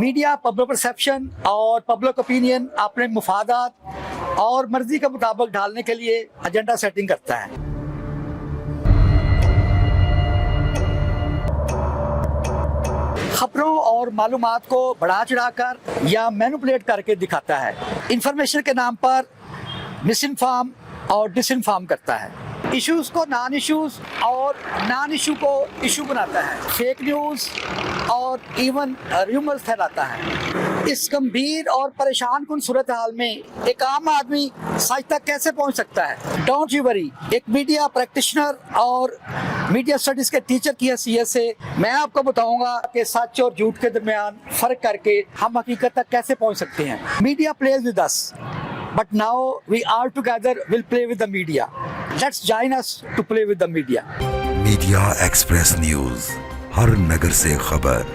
Media public perception और public opinion अपने मुफादात और मर्जी के मुताबिक ढालने के लिए एजेंडा सेटिंग करता है। खबरों और मालूमात को बढ़ा चढ़ाकर या मैनिपुलेट करके दिखाता है। इंफॉर्मेशन के नाम पर मिस इन्फॉर्म और डिस इन्फॉर्म करता है। इश्यूज को नॉन इश्यूज और नॉन इशू को इशू बनाता है। फेक न्यूज और इवन र्यूमर्स फैलाता है। इस गंभीर और परेशान कुन सूरत हाल में एक आम आदमी सच तक कैसे पहुंच सकता है? डोंट यू वरी, एक मीडिया प्रैक्टिशनर और मीडिया स्टडीज के टीचर की हैसियत से मैं आपको बताऊंगा कि सच और झूठ के दरमियान फर्क करके हम हकीकत तक कैसे पहुंच सकते हैं। Media pledge with us, but now we all together will play with the media. Let's join us to play with the media. Media Express News, हर नगर से खबर।